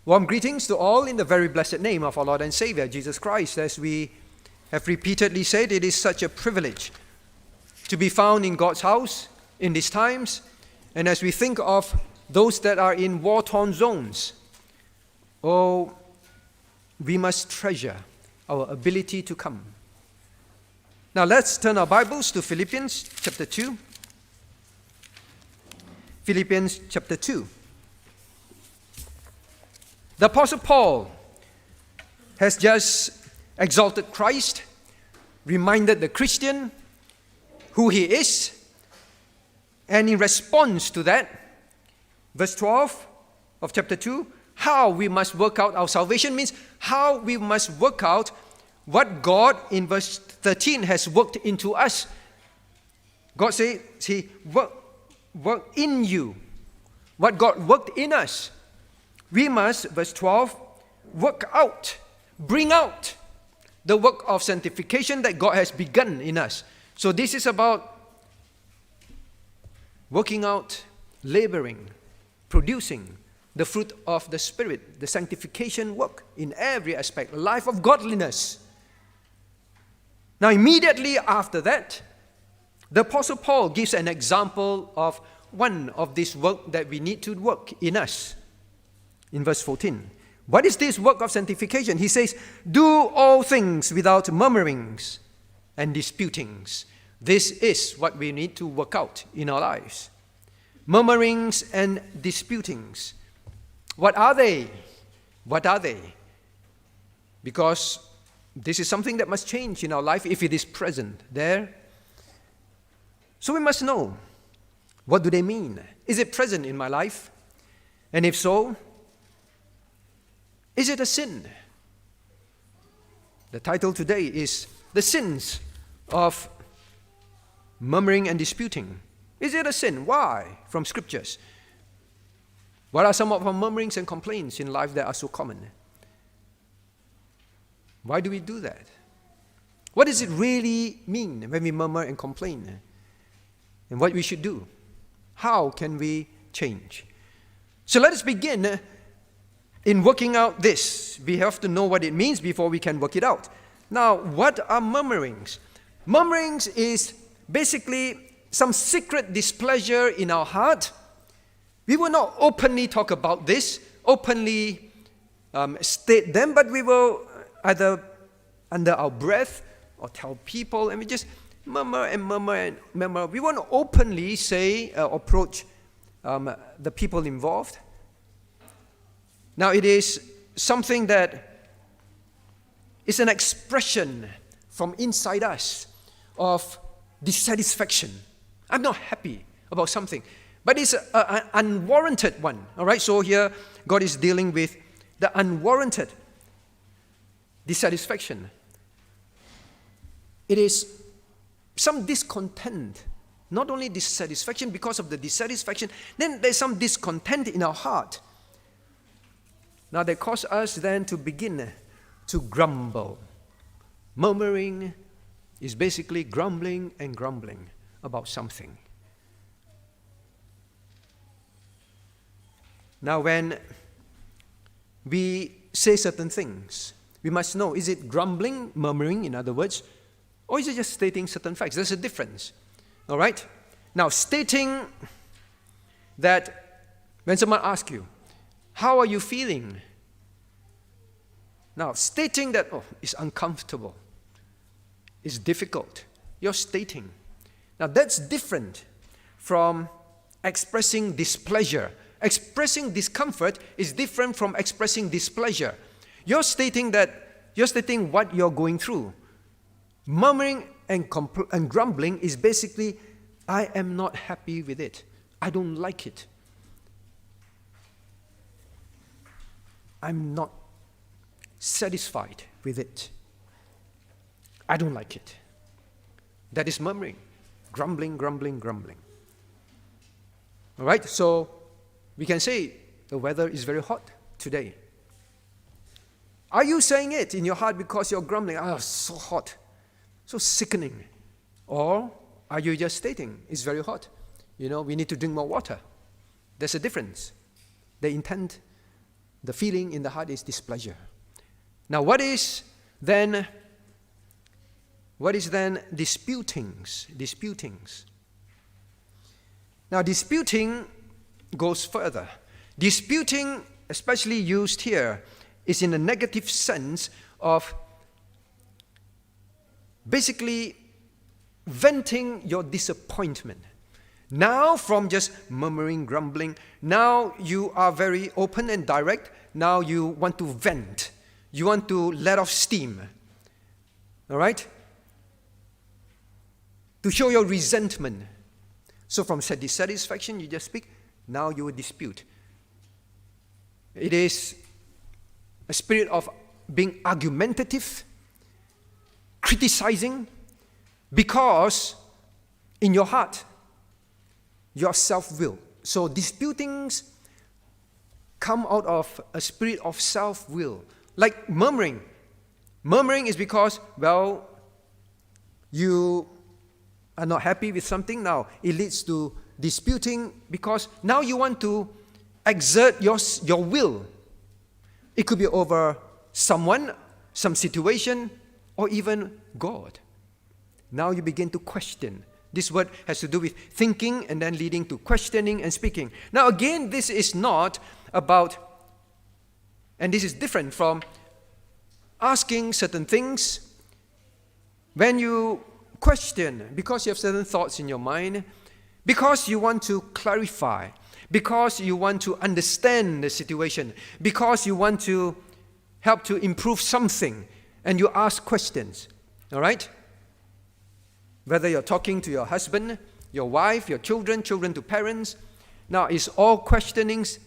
Warm greetings to all in the very blessed name of our Lord and Savior, Jesus Christ. As we have repeatedly said, it is such a privilege to be found in God's house in these times. And as we think of those that are in war-torn zones, oh, we must treasure our ability to come. Now let's turn our Bibles to Philippians chapter 2. Philippians chapter 2. The Apostle Paul has just exalted Christ, reminded the Christian who he is, and in response to that, verse 12 of chapter 2, how we must work out our salvation means how we must work out what God in verse 13 has worked into us. God says He worked in you. What God worked in us. We must, verse 12, work out, bring out the work of sanctification that God has begun in us. So this is about working out, laboring, producing the fruit of the Spirit, the sanctification work in every aspect, life of godliness. Now immediately after that, the Apostle Paul gives an example of one of this work that we need to work in us. In verse 14, what is this work of sanctification? He says, do all things without murmurings and disputings. This is what we need to work out in our lives. Murmurings and disputings. What are they? What are they? Because this is something that must change in our life if it is present there. So we must know, what do they mean? Is it present in my life? And if so, is it a sin? The title today is The Sins of Murmuring and Disputing. Is it a sin? Why? From Scriptures. What are some of our murmurings and complaints in life that are so common? Why do we do that? What does it really mean when we murmur and complain? And what we should do? How can we change? So let us begin in working out this. We have to know what it means before we can work it out. Now, what are murmurings? Murmurings is basically some secret displeasure in our heart. We will not openly talk about this, openly state them, but we will either under our breath or tell people, and we just murmur and murmur and murmur. We won't openly say or approach the people involved. Now, it is something that is an expression from inside us of dissatisfaction. I'm not happy about something, but it's an unwarranted one. All right, so here God is dealing with the unwarranted dissatisfaction. It is some discontent, not only dissatisfaction because of the dissatisfaction, then there's some discontent in our heart. Now that causes us then to begin to grumble. Murmuring is basically grumbling and grumbling about something. Now when we say certain things, we must know, is it grumbling, murmuring in other words, or is it just stating certain facts? There's a difference. All right? Now stating that when someone asks you, how are you feeling? Now, stating that, it's uncomfortable, it's difficult, you're stating. Now, that's different from expressing displeasure. Expressing discomfort is different from expressing displeasure. You're stating what you're going through. Murmuring and grumbling is basically, I am not happy with it. I don't like it. I'm not satisfied with it. I don't like it. That is murmuring, grumbling, grumbling, grumbling. All right, so we can say the weather is very hot today. Are you saying it in your heart because you're grumbling? So hot, so sickening. Or are you just stating it's very hot? We need to drink more water. There's a difference. The intent The feeling in the heart is displeasure. Now, what is then disputings? Disputings. Now, disputing goes further. Disputing, especially used here, is in a negative sense of basically venting your disappointment. Now, from just murmuring, grumbling, now you are very open and direct. Now you want to vent. You want to let off steam. All right? To show your resentment. So from dissatisfaction, you just speak. Now you will dispute. It is a spirit of being argumentative, criticizing, because in your heart, your self-will. So disputings come out of a spirit of self-will. Like murmuring. Murmuring is because, well, you are not happy with something. Now it leads to disputing because now you want to exert your will. It could be over someone, some situation, or even God. Now you begin to question. This word has to do with thinking and then leading to questioning and speaking. Now again, this is not about, and this is different from asking certain things. When you question, because you have certain thoughts in your mind, because you want to clarify, because you want to understand the situation, because you want to help to improve something, and you ask questions, all right? Whether you're talking to your husband, your wife, your children, children to parents. Now, is all questionings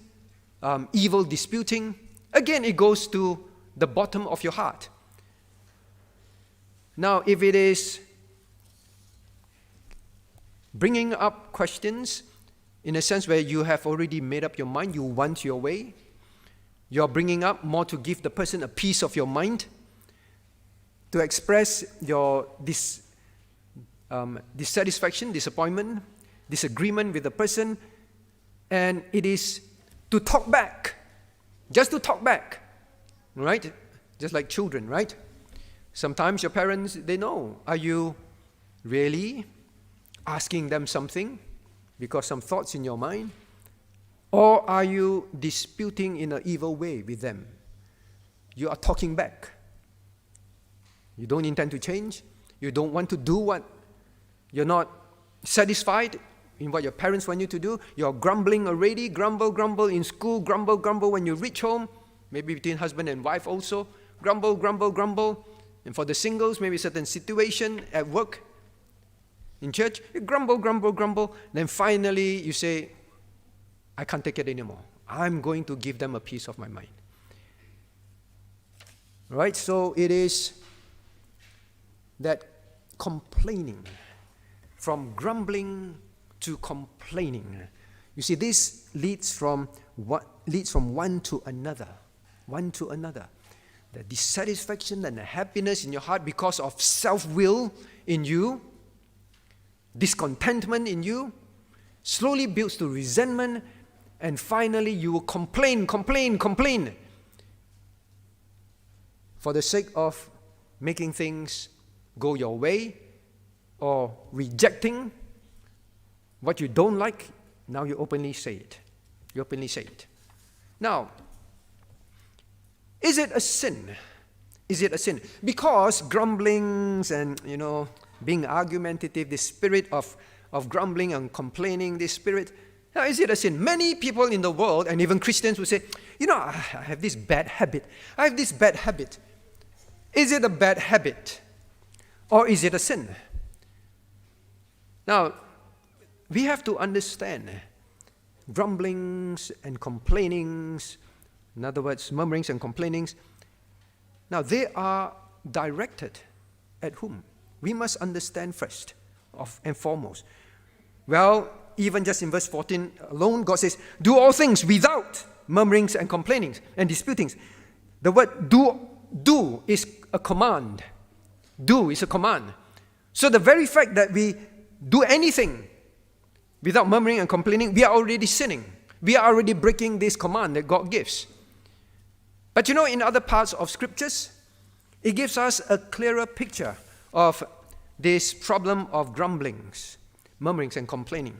evil disputing? Again, it goes to the bottom of your heart. Now, if it is bringing up questions in a sense where you have already made up your mind, you want your way, you're bringing up more to give the person a piece of your mind, to express your dissatisfaction, disappointment, disagreement with the person, and it is to talk back, just to talk back, right? Just like children, right? Sometimes your parents, they know, are you really asking them something because some thoughts in your mind? Or are you disputing in an evil way with them? You are talking back. You don't intend to change. You don't want to do what you're not satisfied in what your parents want you to do. You're grumbling already, grumble in school, grumble when you reach home, maybe between husband and wife also, grumble. And for the singles, maybe a certain situation at work, in church, you grumble. Then finally you say, I can't take it anymore. I'm going to give them a piece of my mind. Right? So it is that complaining, from grumbling to complaining. You see, this leads from one to another. The dissatisfaction and the happiness in your heart because of self-will in you, discontentment in you, slowly builds to resentment, and finally you will complain for the sake of making things go your way or rejecting what you don't like. Now you openly say it. Now, is it a sin? Because grumblings and, being argumentative, this spirit of grumbling and complaining, this spirit, now is it a sin? Many people in the world, and even Christians, will say, I have this bad habit. Is it a bad habit? Or is it a sin? Now, we have to understand grumblings and complainings, in other words, murmurings and complainings. Now, they are directed at whom? We must understand first and foremost. Well, even just in verse 14 alone, God says, do all things without murmurings and complainings and disputings. The word do is a command. Do is a command. So the very fact that we do anything without murmuring and complaining, we are already sinning. We are already breaking this command that God gives. But you know, in other parts of scriptures, it gives us a clearer picture of this problem of grumblings, murmurings, and complaining.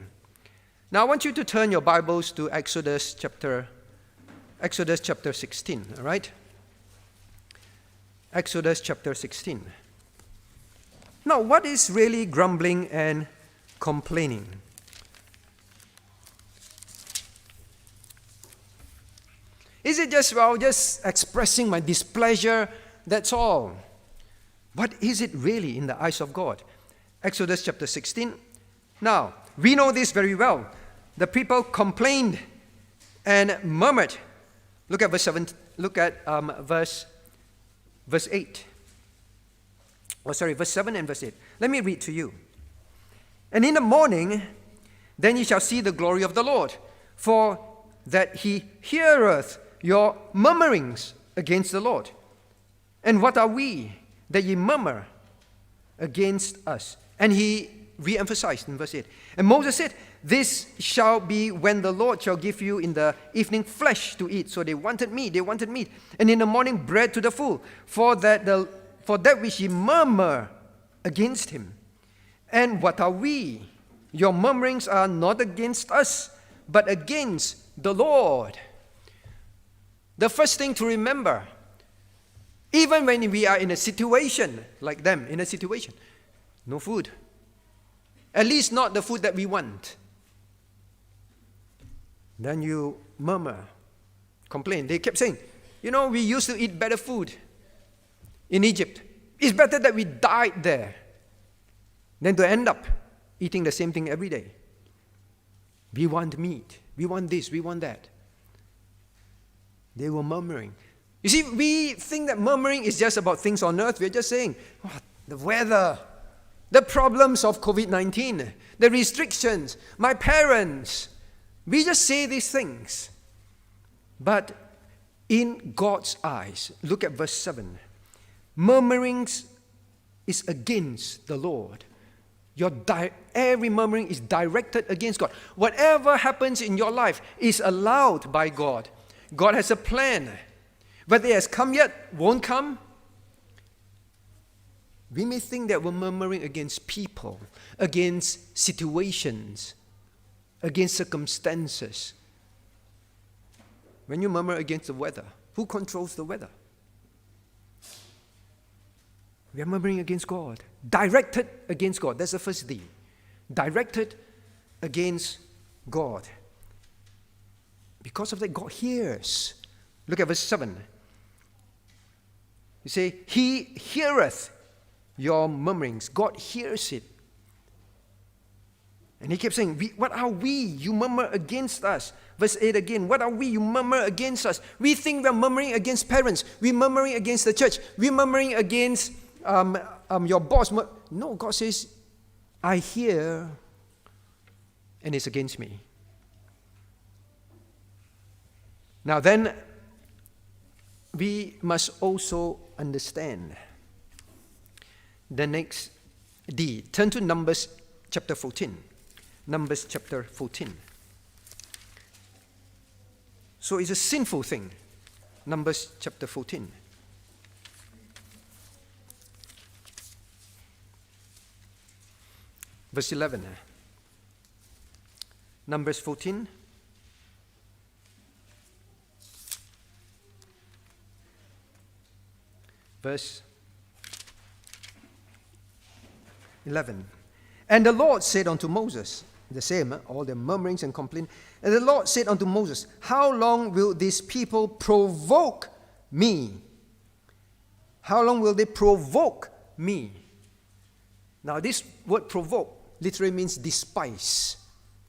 Now, I want you to turn your Bibles to Exodus chapter 16, all right? Exodus chapter 16. Now, what is really grumbling and complaining? Is it just expressing my displeasure? That's all. What is it really in the eyes of God? Exodus chapter 16. Now, we know this very well. The people complained and murmured. Look at verse 7. Look at verse 8. Verse 7 and verse 8. Let me read to you. And in the morning, then ye shall see the glory of the Lord, for that he heareth your murmurings against the Lord. And what are we that ye murmur against us? And he re-emphasized in verse 8. And Moses said, this shall be when the Lord shall give you in the evening flesh to eat. So they wanted meat. And in the morning bread to the full, for that which ye murmur against him. And what are we? Your murmurings are not against us, but against the Lord. The first thing to remember, even when we are in a situation like them, no food. At least not the food that we want. Then you murmur, complain. They kept saying, we used to eat better food in Egypt. It's better that we died there than to end up eating the same thing every day. We want meat. We want this. We want that. They were murmuring. You see, we think that murmuring is just about things on earth. We're just saying, the weather, the problems of COVID-19, the restrictions, my parents. We just say these things. But in God's eyes, look at verse 7. Murmurings is against the Lord. Every murmuring is directed against God. Whatever happens in your life is allowed by God. God has a plan. Whether it has come yet, won't come. We may think that we're murmuring against people, against situations, against circumstances. When you murmur against the weather, who controls the weather? We are murmuring against God. Directed against God. That's the first thing. Directed against God. Because of that, God hears. Look at verse 7. You say, he heareth your murmurings. God hears it. And he kept saying, what are we? You murmur against us. Verse 8 again, what are we? You murmur against us. We think we're murmuring against parents. We're murmuring against the church. We're murmuring against your boss. No, God says, I hear, and it's against me. Now then, we must also understand the next D. Turn to Numbers chapter 14. Numbers chapter 14. So it's a sinful thing. Numbers chapter 14. Verse 11. Numbers 14. Verse 11. And the Lord said unto Moses, the same, all the murmurings and complaining. And the Lord said unto Moses, how long will this people provoke me? How long will they provoke me? Now this word provoke literally means despise.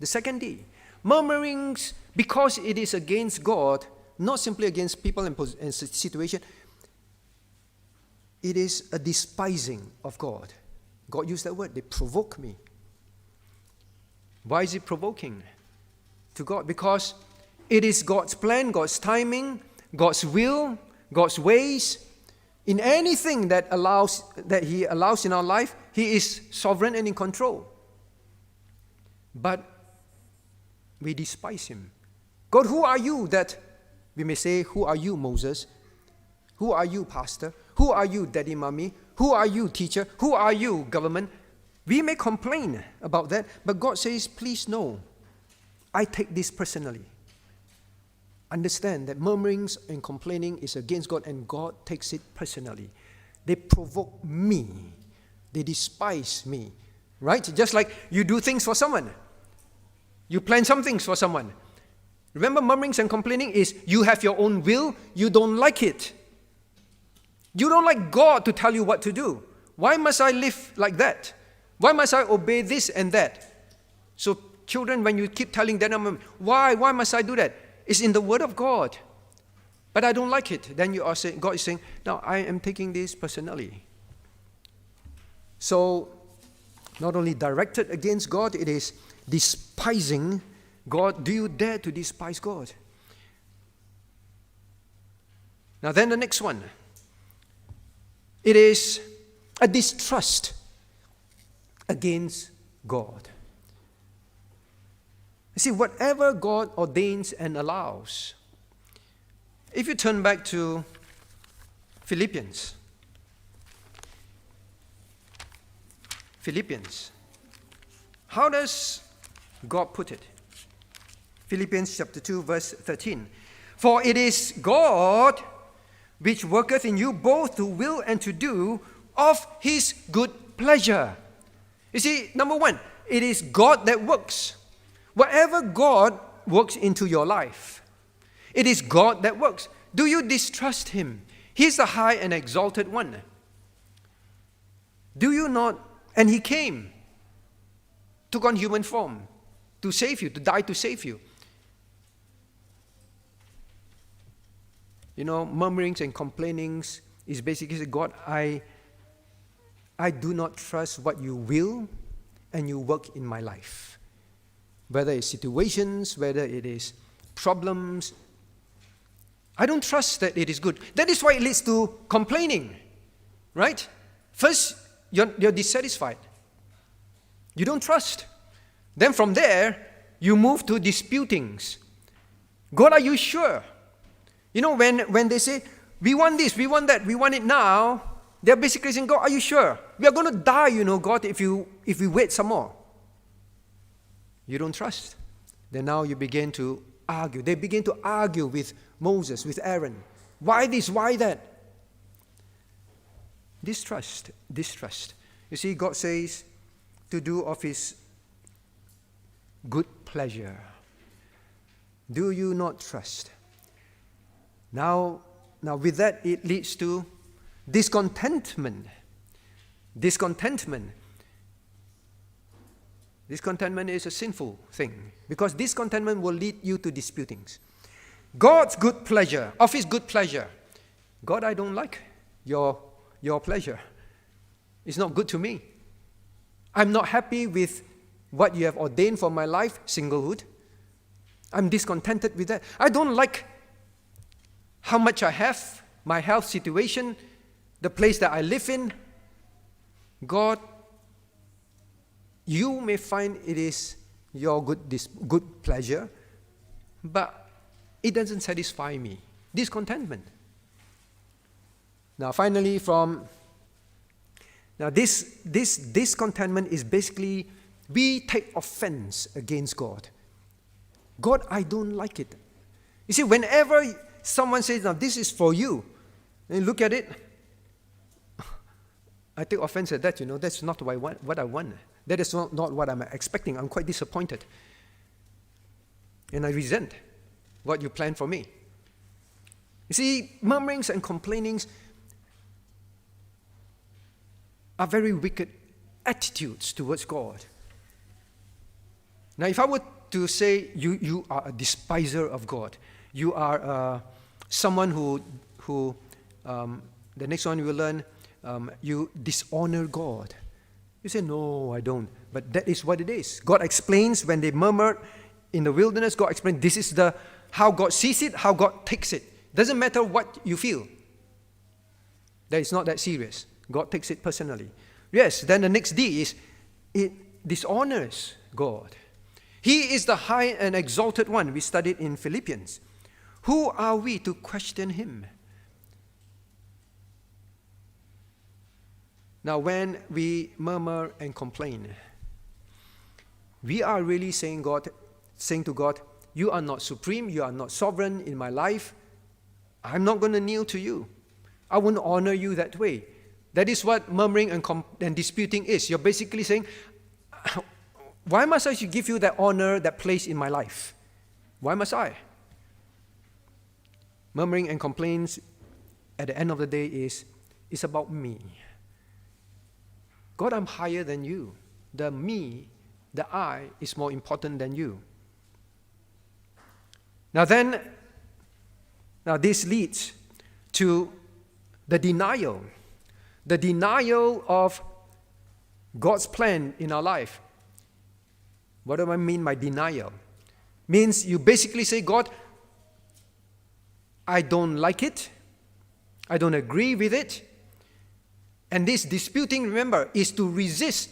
The second D. Murmurings, because it is against God, not simply against people and situation. It is a despising of God. God used that word. They provoke me. Why is it provoking to God? Because it is God's plan, God's timing, God's will, God's ways. In anything that He allows in our life, He is sovereign and in control. But we despise Him. God, who are you that we may say, who are you, Moses, Who are you, pastor? Who are you, daddy, mommy? Who are you, teacher? Who are you, government? We may complain about that, but God says, please know, I take this personally. Understand that murmurings and complaining is against God, and God takes it personally. They provoke me. They despise me. Right? Just like you do things for someone. You plan some things for someone. Remember, murmurings and complaining is you have your own will, you don't like it. You don't like God to tell you what to do. Why must I live like that? Why must I obey this and that? So children, when you keep telling them, why must I do that? It's in the Word of God. But I don't like it. Then you are saying, God is saying, no, I am taking this personally. So, not only directed against God, it is despising God. Do you dare to despise God? Now then the next one. It is a distrust against God. You see, whatever God ordains and allows. If you turn back to Philippians. How does God put it? Philippians chapter 2, verse 13. For it is God which worketh in you both to will and to do of his good pleasure. You see, number one, it is God that works. Whatever God works into your life, it is God that works. Do you distrust him? He's the high and exalted one. Do you not? And he came, took on human form to save you, to die to save you. You know, murmurings and complainings is basically, God, I do not trust what you will and you work in my life. Whether it's situations, whether it is problems, I don't trust that it is good. That is why it leads to complaining, right? First, you're dissatisfied. You don't trust. Then from there, you move to disputings. God, are you sure? You know, when they say, we want this, we want that, we want it now, they're basically saying, God, are you sure? We are going to die, you know, God, if we wait some more. You don't trust. Then now you begin to argue. They begin to argue with Moses, with Aaron. Why this? Why that? Distrust. You see, God says to do of his good pleasure. Do you not trust? Now with that, it leads to discontentment. Discontentment is a sinful thing because discontentment will lead you to disputings. God's good pleasure, of his good pleasure. God, I don't like your pleasure. It's not good to me. I'm not happy with what you have ordained for my life, singlehood. I'm discontented with that. I don't like how much I have, my health situation, the place that I live in. God, you may find it is your good pleasure, but it doesn't satisfy me. Discontentment. Now finally this discontentment is basically we take offense against God. God, I don't like it. You see, whenever someone says, now this is for you, and you look at it, I take offense at that, you know, that's not what I want. That is not what I'm expecting. I'm quite disappointed. And I resent what you planned for me. You see, murmurings and complainings are very wicked attitudes towards God. Now, if I were to say you are a despiser of God, you are someone who the next one you will learn, you dishonor God. You say, no, I don't. But that is what it is. God explains when they murmured in the wilderness, God explained this is how God sees it, how God takes it. Doesn't matter what you feel. That is not that serious. God takes it personally. Yes, then the next D is it dishonors God. He is the high and exalted one. We studied in Philippians. Who are we to question him? Now, when we murmur and complain, we are really saying to God, you are not supreme, you are not sovereign in my life. I'm not going to kneel to you. I won't honor you that way. That is what murmuring and disputing is. You're basically saying, why must I give you that honor, that place in my life? Why must I? Murmuring and complaints at the end of the day is about me. God, I'm higher than you. The me, the I, is more important than you. Now this leads to the denial of God's plan in our life. What do I mean by denial? Means you basically say, God, I don't like it. I don't agree with it. And this disputing, remember, is to resist.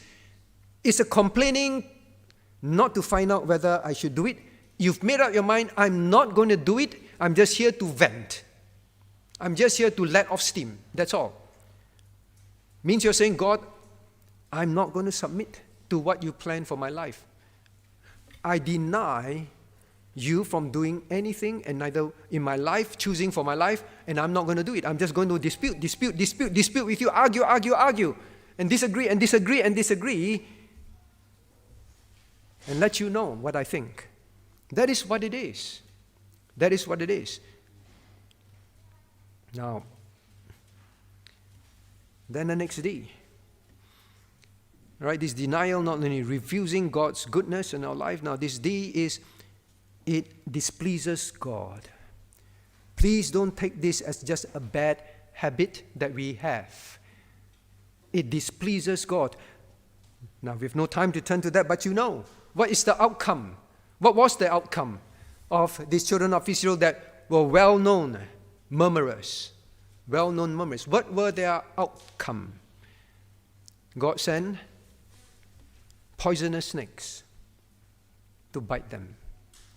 It's a complaining not to find out whether I should do it. You've made up your mind, I'm not going to do it. I'm just here to vent. I'm just here to let off steam. That's all. Means you're saying, God, I'm not going to submit to what you plan for my life. I deny you from doing anything and neither in my life, choosing for my life, and I'm not going to do it. I'm just going to dispute with you, argue, and disagree, and let you know what I think. That is what it is. That is what it is. Now, then the next D. Right, this denial, not only refusing God's goodness in our life. Now, this D is, it displeases God. Please don't take this as just a bad habit that we have. It displeases God. Now, we have no time to turn to that, but you know, what is the outcome? What was the outcome of these children of Israel that were well-known murmurers? Well-known murmurers. What were their outcome? God sent poisonous snakes to bite them.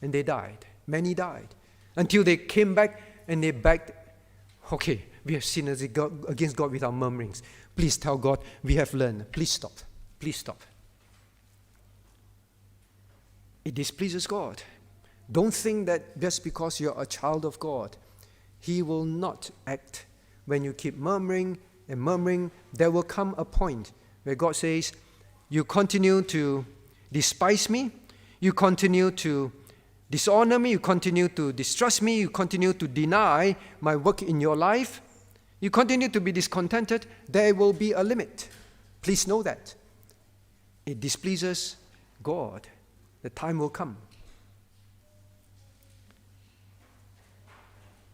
And they died. Many died. Until they came back and they begged, okay, we have sinned against God with our murmurings. Please tell God, we have learned. Please stop. Please stop. It displeases God. Don't think that just because you're a child of God, He will not act. When you keep murmuring and murmuring, there will come a point where God says, you continue to despise me, you continue to dishonor me, you continue to distrust me, you continue to deny my work in your life, you continue to be discontented, there will be a limit. Please know that. It displeases God. The time will come.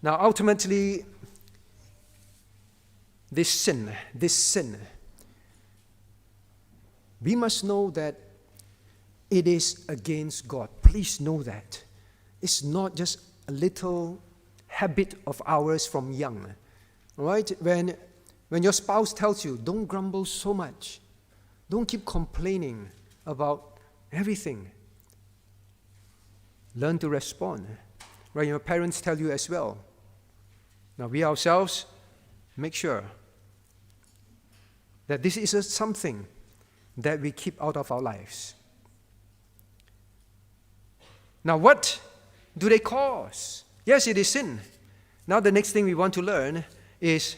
Now, ultimately, this sin, we must know that it is against God. Please know that. It's not just a little habit of ours from young. Right? When your spouse tells you, don't grumble so much. Don't keep complaining about everything. Learn to respond. Right? Your parents tell you as well. Now we ourselves make sure that this is something that we keep out of our lives. Now what do they cause? Yes, it is sin. Now the next thing we want to learn is,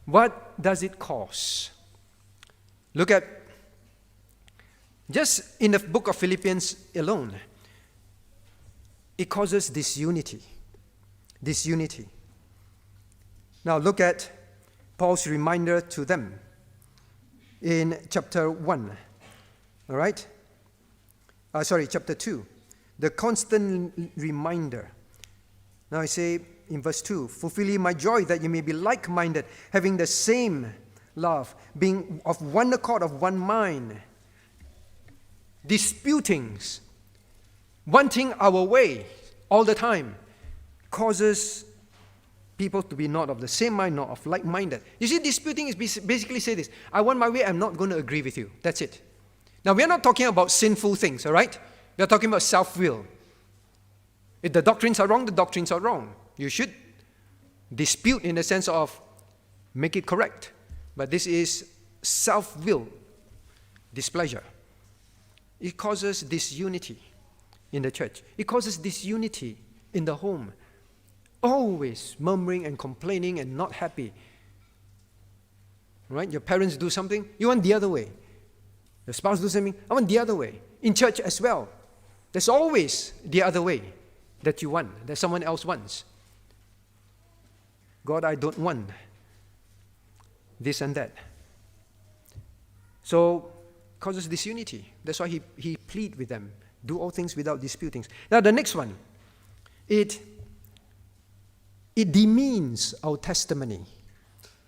what does it cause? Look at, just in the book of Philippians alone, it causes disunity. Disunity. Now look at Paul's reminder to them in chapter 1. All right? Chapter 2. The constant reminder. Now I say in verse 2, fulfill ye my joy that you may be like-minded, having the same love, being of one accord, of one mind. Disputings, wanting our way all the time, causes people to be not of the same mind, not of like-minded. You see, disputing is basically say this, I want my way, I'm not going to agree with you. That's it. Now, we are not talking about sinful things, all right? We are talking about self-will. If the doctrines are wrong, the doctrines are wrong. You should dispute in the sense of make it correct. but this is self-will displeasure. It causes disunity in the church. It causes disunity in the home. Always murmuring and complaining and not happy. Right? Your parents do something, you want the other way. Your spouse do something, I want the other way. In church as well. There's always the other way that you want, that someone else wants. God, I don't want this and that. So, causes disunity. That's why he plead with them. Do all things without disputings. Now the next one. It demeans our testimony.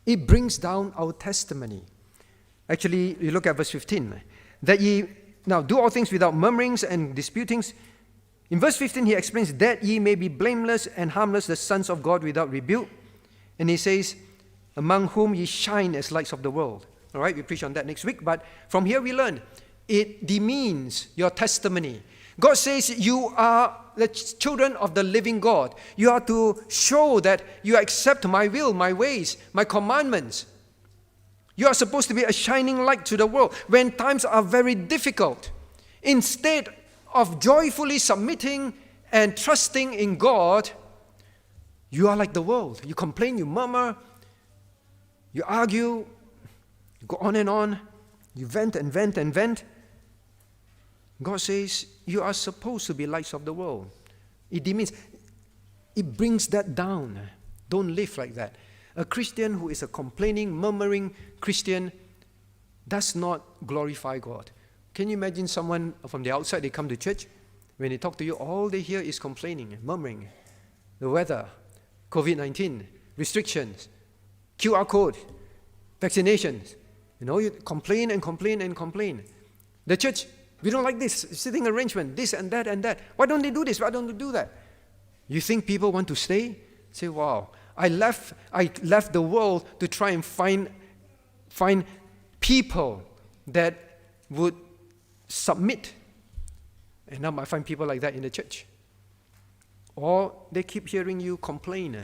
It brings down our testimony. Actually, you look at verse 15. That ye, now do all things without murmurings and disputings. In verse 15 he explains that ye may be blameless and harmless, the sons of God without rebuke. And he says, among whom ye shine as lights of the world. All right, we preach on that next week. But from here we learn, it demeans your testimony. God says you are the children of the living God. You are to show that you accept my will, my ways, my commandments. You are supposed to be a shining light to the world when times are very difficult. Instead of joyfully submitting and trusting in God, you are like the world. You complain, you murmur, you argue, you go on and on, you vent and vent and vent. God says you are supposed to be lights of the world. It demeans, it brings that down. Don't live like that. A Christian who is a complaining, murmuring Christian does not glorify God. Can you imagine someone from the outside, they come to church, when they talk to you, all they hear is complaining, murmuring. The weather, COVID-19, restrictions, QR code, vaccinations. You know, you complain and complain and complain. The church, we don't like this, sitting arrangement, this and that and that. Why don't they do this? Why don't they do that? You think people want to stay? Say, wow, I left the world to try and find people that would submit. And now I find people like that in the church. Or they keep hearing you complain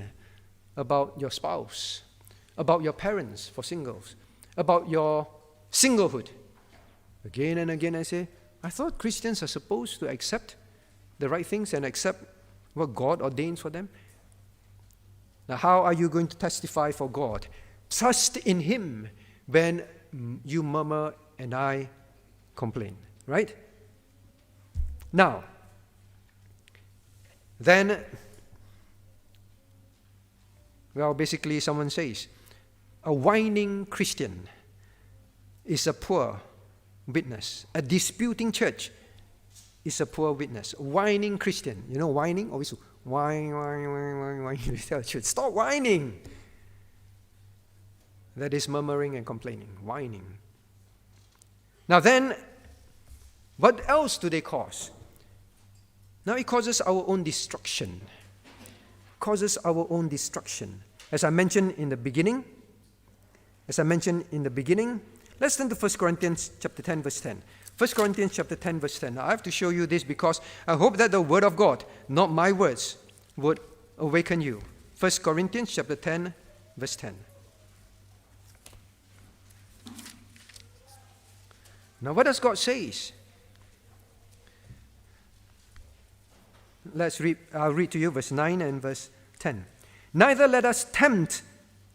about your spouse, about your parents for singles, about your singlehood. Again and again I say, I thought Christians are supposed to accept the right things and accept what God ordains for them. Now, how are you going to testify for God? Trust in Him when you murmur and I complain, right? Now, then, well, basically someone says, a whining Christian is a poor witness. A disputing church is a poor witness. A whining Christian, you know, whining, always whine. You tell the church, stop whining. That is murmuring and complaining, whining. Now then, what else do they cause? Now it causes our own destruction. Causes our own destruction. As I mentioned in the beginning, let's turn to 1 Corinthians chapter 10, verse 10. 1 Corinthians chapter 10, verse 10. Now, I have to show you this because I hope that the word of God, not my words, would awaken you. 1 Corinthians chapter 10, verse 10. Now, what does God say? Let's read. I'll read to you verse 9 and verse 10. Neither let us tempt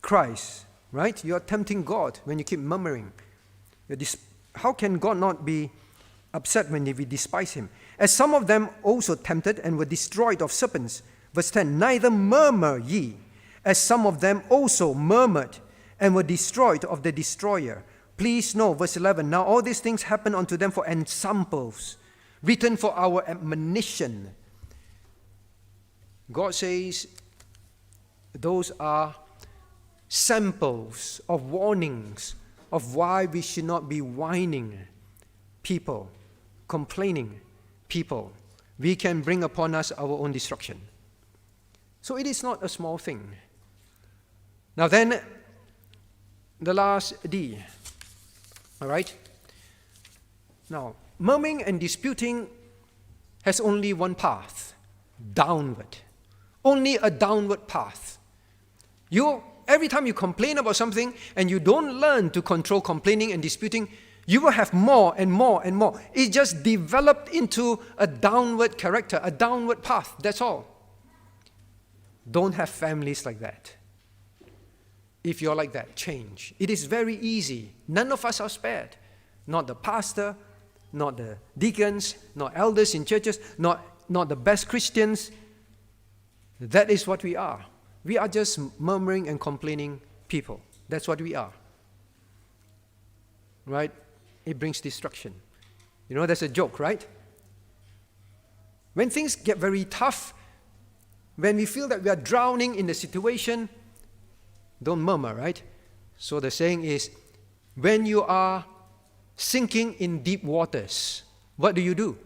Christ. Right? You are tempting God when you keep murmuring. How can God not be upset when we despise Him? As some of them also tempted and were destroyed of serpents. Verse 10, neither murmur ye, as some of them also murmured and were destroyed of the destroyer. Please know, verse 11, now all these things happen unto them for ensamples, written for our admonition. God says those are samples of warnings of why we should not be whining people, complaining people. We can bring upon us our own destruction. So it is not a small thing. Now then, the last D. All right? Now, murmuring and disputing has only one path, downward. Only a downward path. You Every time you complain about something and you don't learn to control complaining and disputing, you will have more and more and more. It just developed into a downward character, a downward path. That's all. Don't have families like that. If you're like that, change. It is very easy. None of us are spared. Not the pastor, not the deacons, not elders in churches, not the best Christians. That is what we are. We are just murmuring and complaining people. That's what we are. Right? It brings destruction. You know, there's a joke, right? When things get very tough, when we feel that we are drowning in the situation, don't murmur, right? So the saying is, when you are sinking in deep waters, what do? You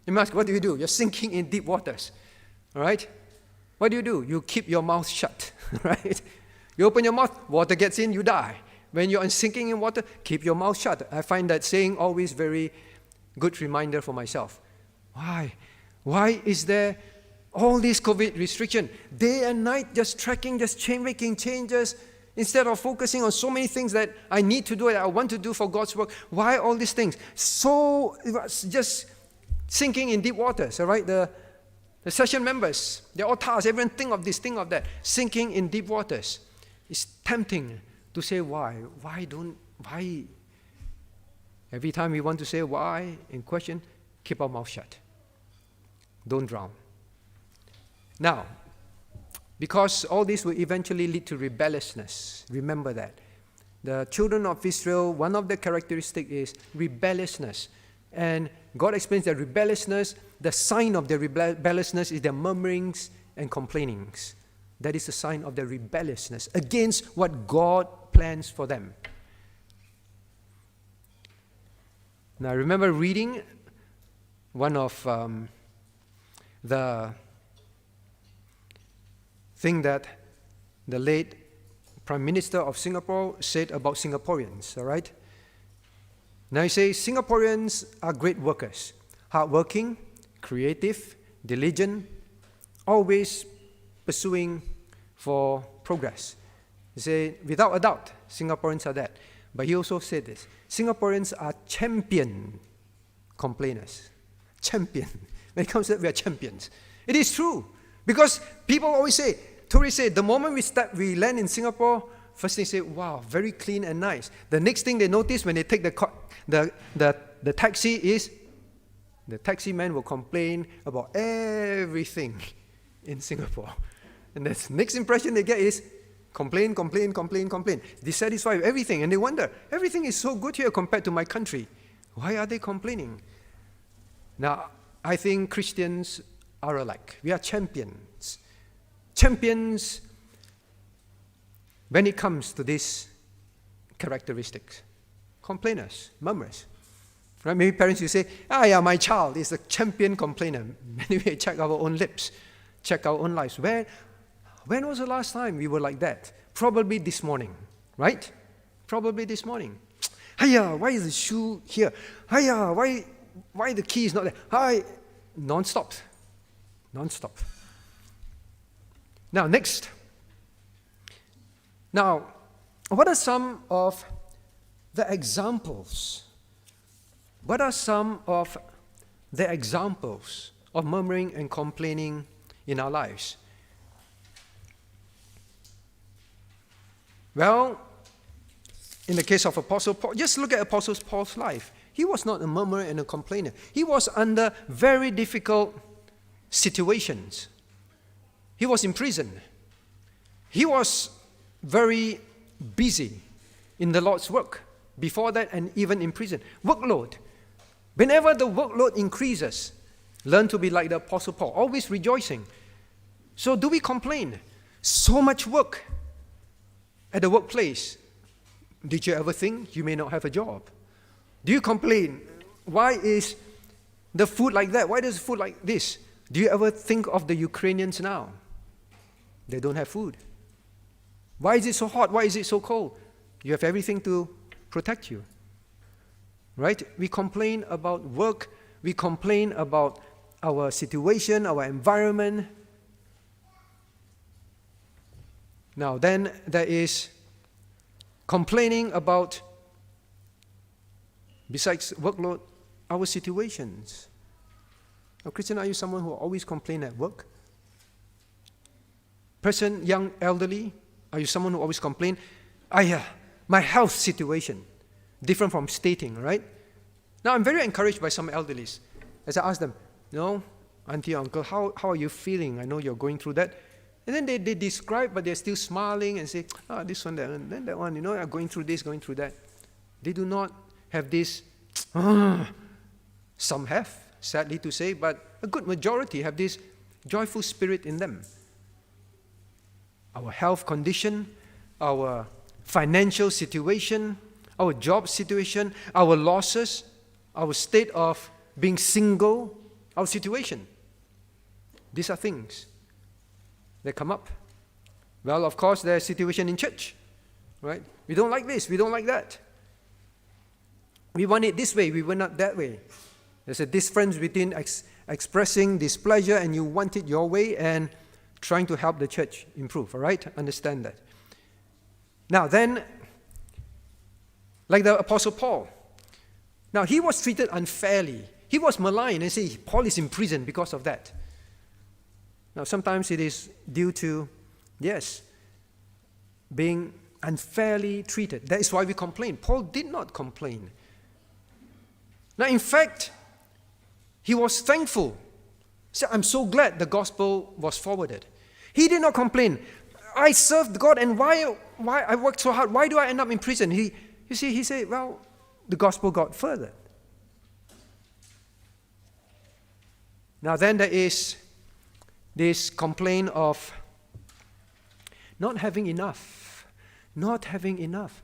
must ask, what do? You're sinking in deep waters, all right? What do? You keep your mouth shut, right? You open your mouth, water gets in, you die. When you're sinking in water, keep your mouth shut. I find that saying always very good reminder for myself. Why? Why is there all this COVID restriction? Day and night, just tracking, just making changes, instead of focusing on so many things that I need to do, that I want to do for God's work. Why all these things? So, just sinking in deep waters, all right? The session members, they're all tasked. Everyone think of this, think of that. Sinking in deep waters. It's tempting to say why. Why? Every time we want to say why in question, keep our mouth shut. Don't drown. Now, because all this will eventually lead to rebelliousness. Remember that. The children of Israel, one of the characteristics is rebelliousness. And God explains that rebelliousness, the sign of the rebelliousness is their murmurings and complainings. That is a sign of their rebelliousness against what God plans for them. Now, I remember reading one of the thing that the late Prime Minister of Singapore said about Singaporeans, all right? Now he says, Singaporeans are great workers, hardworking, creative, diligent, always pursuing for progress. He said, without a doubt, Singaporeans are that. But he also said this, Singaporeans are champion complainers. Champion. When it comes to that, we are champions. It is true. Because people always say, tourists say, the moment we land in Singapore, first thing they say, wow, very clean and nice. The next thing they notice when they take the taxi is, the taxi man will complain about everything in Singapore. And the next impression they get is, complain. Dissatisfied with everything. And they wonder, everything is so good here compared to my country. Why are they complaining? Now, I think Christians are alike. We are champions. Champions when it comes to these characteristics. Complainers, murmurers. Right? Maybe parents will say, my child is a champion complainer. Anyway, check our own lips. Check our own lives. When was the last time we were like that? Probably this morning, right? Probably this morning. Why is the shoe here? Why the key is not there? Non-stop. Now, next. Now, what are some of the examples? What are some of the examples of murmuring and complaining in our lives? Well, in the case of Apostle Paul, just look at Apostle Paul's life. He was not a murmurer and a complainer. He was under very difficult situations. He was in prison. He was very busy in the Lord's work before that and even in prison. Workload. Whenever the workload increases, learn to be like the Apostle Paul, always rejoicing. So do we complain? So much work at the workplace. Did you ever think you may not have a job? Do you complain? Why is the food like that? Why is the food like this? Do you ever think of the Ukrainians now? They don't have food. Why is it so hot? Why is it so cold? You have everything to protect you. Right? We complain about work. We complain about our situation, our environment. Now, then there is complaining about, besides workload, our situations. Now, Christian, are you someone who always complain at work? Person, young, elderly, are you someone who always complain? My health situation, different from stating, right? Now, I'm very encouraged by some elderlies. As I ask them, auntie, uncle, how are you feeling? I know you're going through that. And then they describe, but they're still smiling and say, this one, that one, then that one, I'm going through this, going through that. They do not have this, some have, sadly to say, but a good majority have this joyful spirit in them. Our health condition, our financial situation, our job situation, our losses, our state of being single, our situation. These are things that come up. Well, of course, there's a situation in church, right? We don't like this, we don't like that. We want it this way, we want it that way. There's a difference between expressing displeasure and you want it your way and trying to help the church improve, all right? Understand that. Now then, like the Apostle Paul. Now, he was treated unfairly. He was maligned and say Paul is in prison because of that. Now, sometimes it is due to, being unfairly treated. That is why we complain. Paul did not complain. Now, in fact, he was thankful. He said, I'm so glad the gospel was forwarded. He did not complain. I served God, and why I worked so hard? Why do I end up in prison? He said, well, the gospel got further. Now then there is this complaint of not having enough. Not having enough.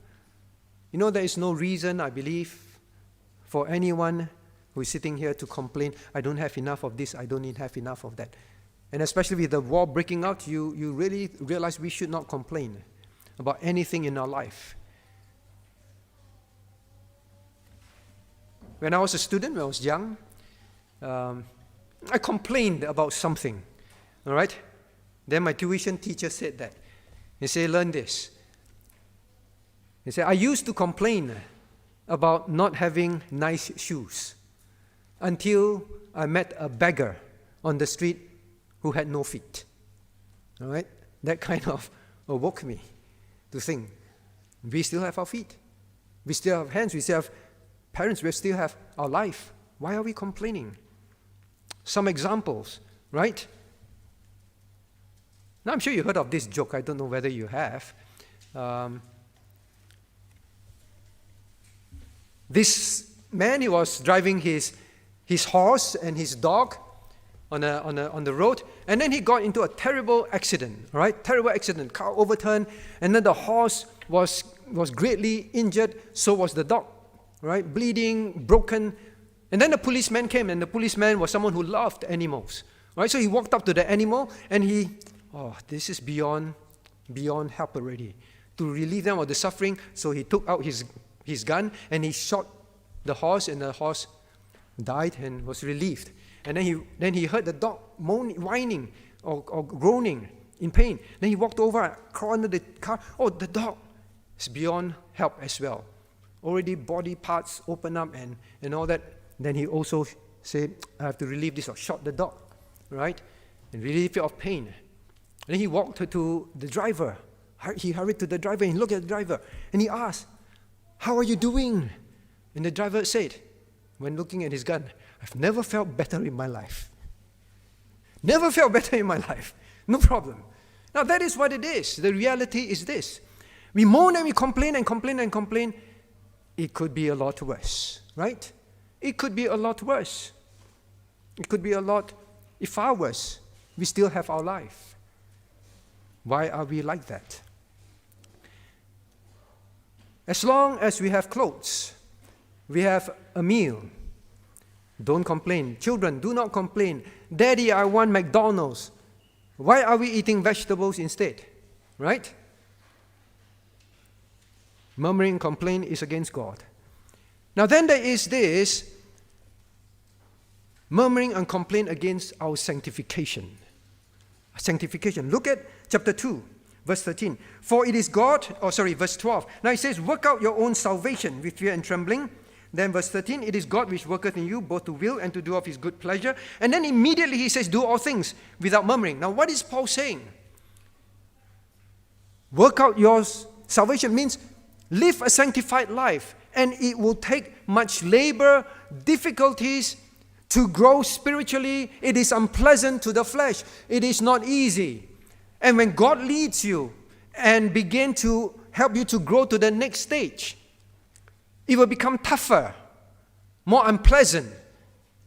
There is no reason, I believe, for anyone who is sitting here to complain, I don't have enough of this, I don't have enough of that. And especially with the war breaking out, you really realize we should not complain about anything in our life. When I was a student, when I was young, I complained about something, all right? Then my tuition teacher said that. He said, learn this. He said, I used to complain about not having nice shoes until I met a beggar on the street who had no feet. All right? That kind of awoke me to think, we still have our feet. We still have hands. We still have parents. We still have our life. Why are we complaining? Some examples, right? Now, I'm sure you heard of this joke. I don't know whether you have. This man, he was driving his horse and his dog on the road, and then he got into a terrible accident, right? Terrible accident. Car overturned, and then the horse was greatly injured, so was the dog, right? Bleeding, broken. And then the policeman came, and the policeman was someone who loved animals, right? So he walked up to the animal, and this is beyond help already. To relieve them of the suffering, so he took out his gun, and he shot the horse, and the horse died and was relieved. And then he heard the dog whining or groaning in pain. Then he walked over, crawled under the car. Oh, the dog is beyond help as well. Already body parts open up and all that. Then he also said, I have to relieve this, or shot the dog, right? And relieve it of pain. And then he walked to the driver. He hurried to the driver and he looked at the driver. And he asked, how are you doing? And the driver said, when looking at his gun, I've never felt better in my life. Never felt better in my life. No problem. Now that is what it is. The reality is this. We moan and we complain and complain and complain. It could be a lot worse, right? It could be a lot worse. It could be a lot, if far worse. We still have our life. Why are we like that? As long as we have clothes, we have a meal, don't complain. Children, do not complain. Daddy, I want McDonald's. Why are we eating vegetables instead? Right? Murmuring, complain is against God. Now then there is this murmuring and complain against our sanctification. Sanctification. Look at chapter 2, Verse 13. Verse 12. Now it says, work out your own salvation with fear and trembling. Then verse 13, it is God which worketh in you both to will and to do of his good pleasure. And then immediately he says, do all things without murmuring. Now what is Paul saying? Work out your salvation means live a sanctified life. And it will take much labor, difficulties to grow spiritually. It is unpleasant to the flesh. It is not easy. And when God leads you and begin to help you to grow to the next stage, it will become tougher, more unpleasant.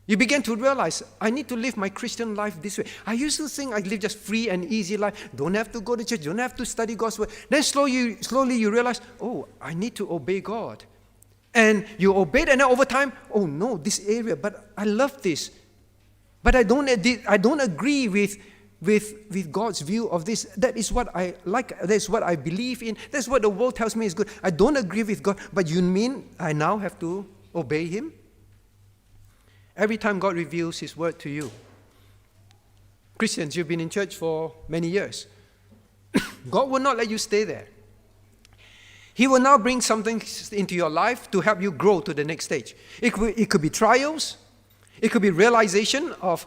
You begin to realize, I need to live my Christian life this way. I used to think I live just free and easy life. Don't have to go to church. Don't have to study God's word. Then slowly you realize, oh, I need to obey God. And you obey it, and then over time, oh no, this area, but I love this. But I don't agree with God's view of this. That is what I like. That's what I believe in. That's what the world tells me is good. I don't agree with God. But you mean I now have to obey him? Every time God reveals his word to you. Christians, you've been in church for many years. God will not let you stay there. He will now bring something into your life to help you grow to the next stage. It could be trials. It could be realization of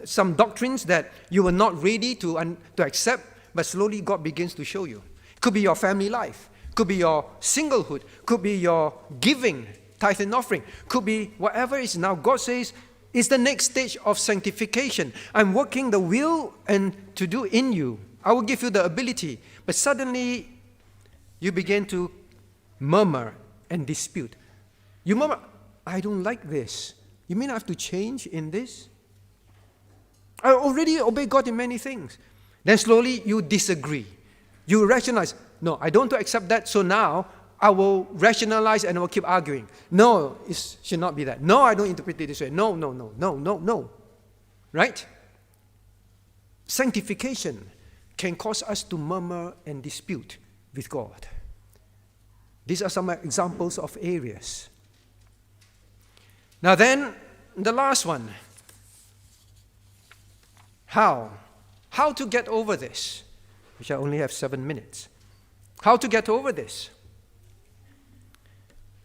some doctrines that you were not ready to accept, but slowly God begins to show you. It could be your family life. It could be your singlehood. It could be your giving, tithe and offering. It could be whatever it is. Now God says, it's the next stage of sanctification. I'm working the will and to do in you. I will give you the ability. But suddenly, you begin to murmur and dispute. You murmur, I don't like this. You mean I have to change in this? I already obey God in many things. Then slowly you disagree. You rationalize, no, I don't want to accept that, so now I will rationalize and I will keep arguing. No, it should not be that. No, I don't interpret it this way. No. Right? Sanctification can cause us to murmur and dispute with God. These are some examples of areas. Now then, the last one. How? How to get over this? Which I only have 7 minutes. How to get over this?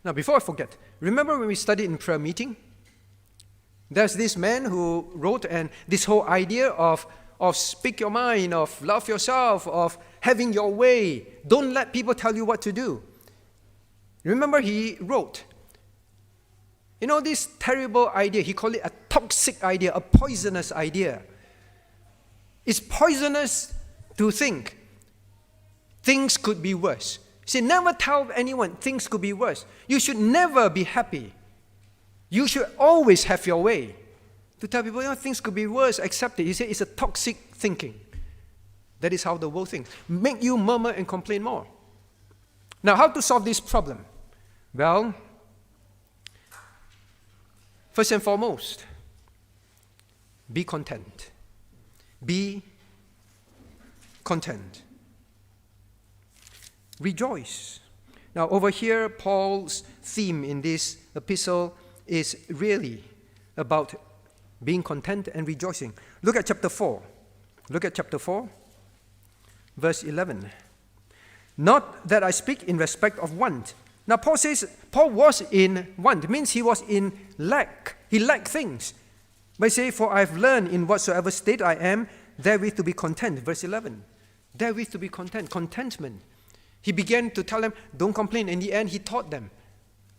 Now, before I forget, remember when we studied in prayer meeting? There's this man who wrote, and this whole idea of speak your mind, of love yourself, of having your way. Don't let people tell you what to do. Remember he wrote, this terrible idea, he called it a toxic idea, a poisonous idea. It's poisonous to think things could be worse. See, never tell anyone things could be worse. You should never be happy. You should always have your way. To tell people, things could be worse, accept it. He said it's a toxic thinking. That is how the world thinks. Make you murmur and complain more. Now, how to solve this problem? Well, first and foremost, be content. Be content. Rejoice. Now, over here, Paul's theme in this epistle is really about being content and rejoicing. Look at chapter 4. Look at chapter 4, verse 11. Not that I speak in respect of want. Now, Paul says Paul was in want. It means he was in lack. He lacked things. But he says, for I have learned in whatsoever state I am, therewith to be content. Verse 11. Therewith to be content. Contentment. He began to tell them, don't complain. In the end, he taught them.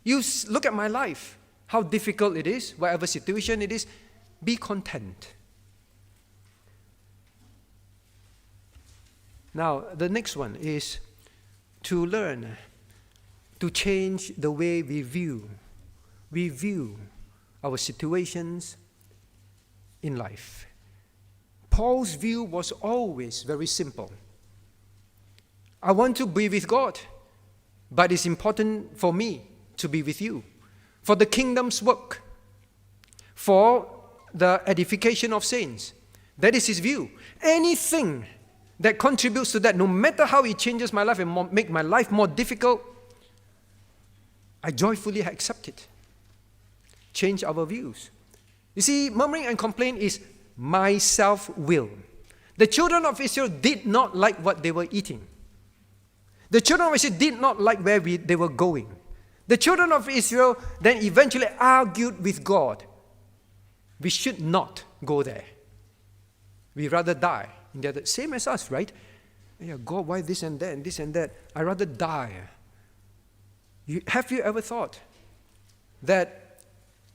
You look at my life. How difficult it is, whatever situation it is. Be content. Now, the next one is to learn to change the way we view our situations in life. Paul's view was always very simple. I want to be with God, but it's important for me to be with you, for the kingdom's work, for the edification of saints. That is his view. Anything that contributes to that, no matter how it changes my life and make my life more difficult, I joyfully accept it. Change our views. You see, murmuring and complaint is my self-will. The children of Israel did not like what they were eating. The children of Israel did not like where they were going. The children of Israel then eventually argued with God. We should not go there. We rather die. And they're the same as us, right? Yeah, God, why this and that and this and that? I'd rather die. Have you ever thought that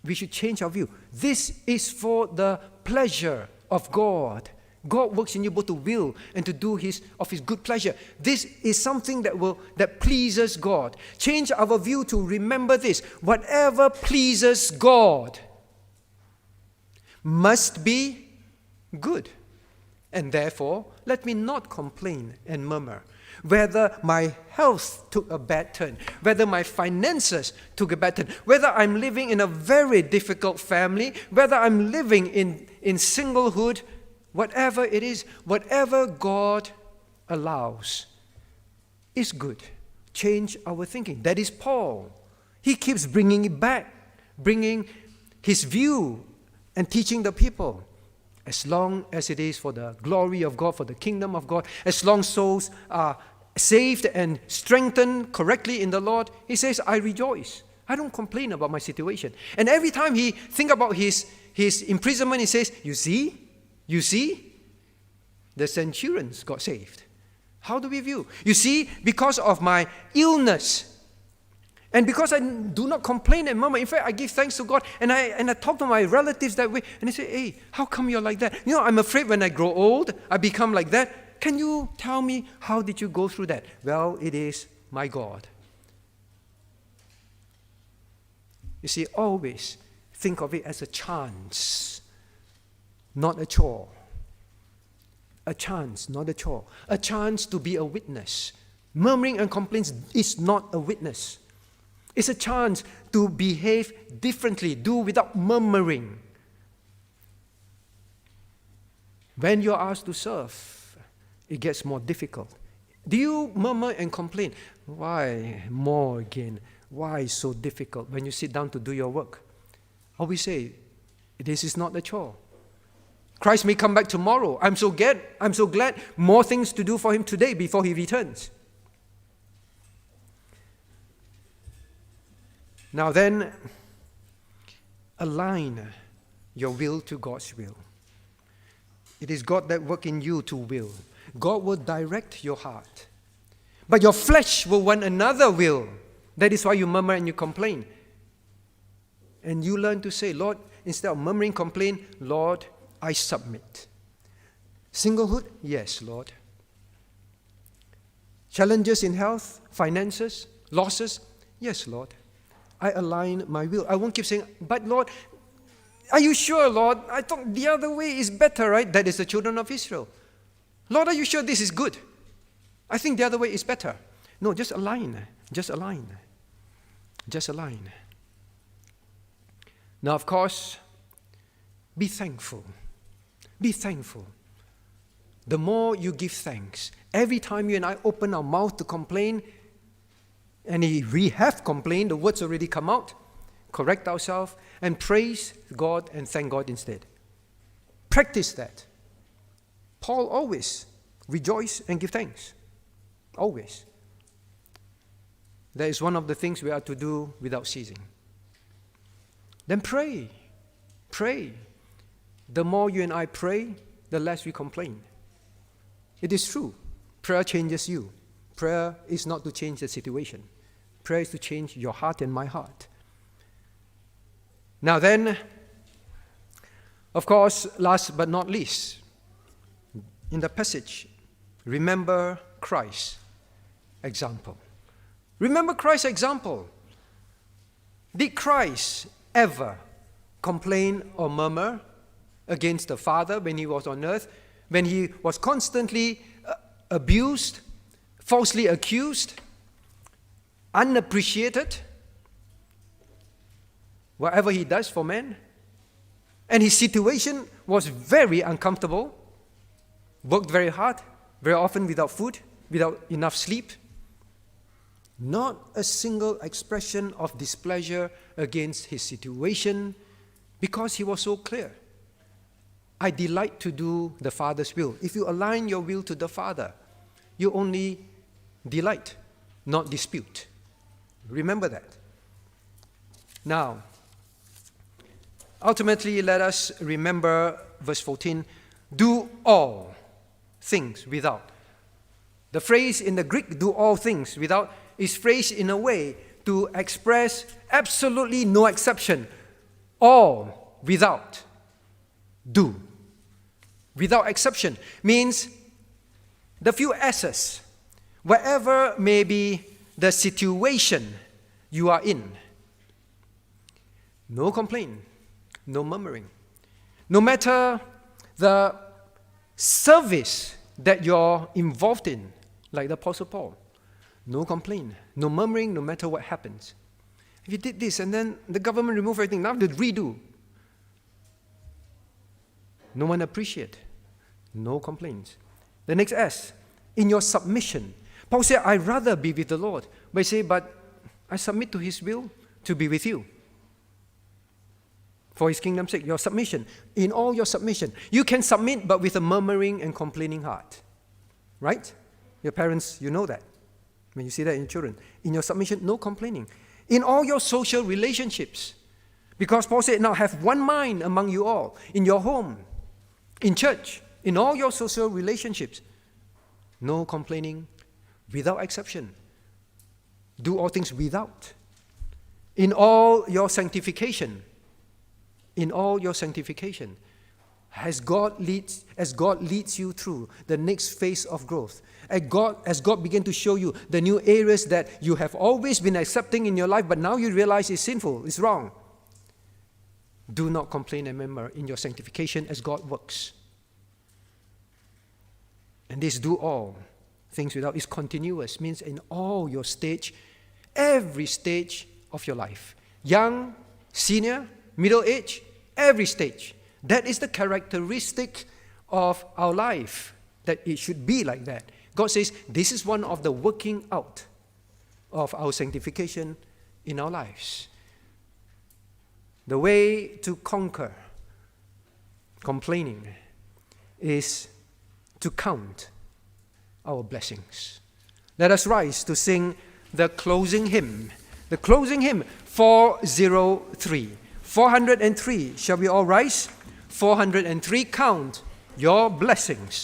we should change our view? This is for the pleasure of God. God works in you both to will and to do of His good pleasure. This is something that pleases God. Change our view to remember this. Whatever pleases God must be good. And therefore, let me not complain and murmur. Whether my health took a bad turn, whether my finances took a bad turn, whether I'm living in a very difficult family, whether I'm living in singlehood, whatever it is, whatever God allows is good. Change our thinking. That is Paul. He keeps bringing it back, bringing his view and teaching the people. As long as it is for the glory of God, for the kingdom of God, as long souls are saved and strengthened correctly in the Lord, he says, I rejoice. I don't complain about my situation. And every time he think about his imprisonment, he says, you see, the centurions got saved. How do we view? You see, because of my illness, and because I do not complain and murmur, in fact, I give thanks to God, and I talk to my relatives that way, and they say, hey, how come you're like that? I'm afraid when I grow old, I become like that. Can you tell me, how did you go through that? Well, it is my God. You see, always think of it as a chance, not a chore. A chance, not a chore. A chance to be a witness. Murmuring and complaints is not a witness. It's a chance to behave differently, do without murmuring. When you're asked to serve, it gets more difficult. Do you murmur and complain? Why more again? Why so difficult when you sit down to do your work? Or we say, this is not a chore. Christ may come back tomorrow. I'm so glad. More things to do for Him today before He returns. Now then, align your will to God's will. It is God that works in you to will. God will direct your heart. But your flesh will want another will. That is why you murmur and you complain. And you learn to say, Lord, instead of murmuring, complain, Lord, I submit. Singlehood? Yes, Lord. Challenges in health, finances, losses? Yes, Lord. I align my will. I won't keep saying, but Lord, are you sure, Lord? I thought the other way is better, right? That is the children of Israel. Lord, are you sure this is good? I think the other way is better. No, just align. Just align. Just align. Now, of course, be thankful. Be thankful. The more you give thanks, every time you and I open our mouth to complain, and we have complained, the words already come out, correct ourselves, and praise God and thank God instead. Practice that. Paul always rejoice and give thanks. Always. That is one of the things we are to do without ceasing. Then pray. Pray. The more you and I pray, the less we complain. It is true. Prayer changes you. Prayer is not to change the situation. Prayer is to change your heart and my heart. Now then, of course, last but not least, in the passage, remember Christ's example. Remember Christ's example. Did Christ ever complain or murmur against the Father when He was on earth, when He was constantly abused, falsely accused, unappreciated, whatever He does for men? And His situation was very uncomfortable, worked very hard, very often without food, without enough sleep. Not a single expression of displeasure against His situation because He was so clear. I delight to do the Father's will. If you align your will to the Father, you only delight, not dispute. Remember that. Now, ultimately, let us remember verse 14, do all things without. The phrase in the Greek, do all things without, is phrased in a way to express absolutely no exception. All without. Do. Without exception means the few S's. Wherever may be the situation you are in. No complaint, no murmuring. No matter the service that you're involved in, like the Apostle Paul, no complaint, no murmuring, no matter what happens. If you did this and then the government removed everything, now they redo. No one appreciate. No complaints. The next S, in your submission. Paul said, I'd rather be with the Lord. But he said, but I submit to His will to be with you. For His kingdom's sake, your submission. In all your submission. You can submit, but with a murmuring and complaining heart. Right? Your parents, you know that. When you see that in your children. In your submission, no complaining. In all your social relationships. Because Paul said, now have one mind among you all. In your home, in church, in all your social relationships. No complaining, without exception. Do all things without. In all your sanctification. In all your sanctification. As God leads you through the next phase of growth. As God begin to show you the new areas that you have always been accepting in your life, but now you realize it's sinful, it's wrong. Do not complain and murmur in your sanctification as God works. And this do all things without is continuous, means in all your stage, every stage of your life. Young, senior, middle age, every stage. That is the characteristic of our life, that it should be like that. God says this is one of the working out of our sanctification in our lives. The way to conquer complaining is to count our blessings. Let us rise to sing the closing hymn. The closing hymn, 403. 403. Shall we all rise? 403. Count your blessings.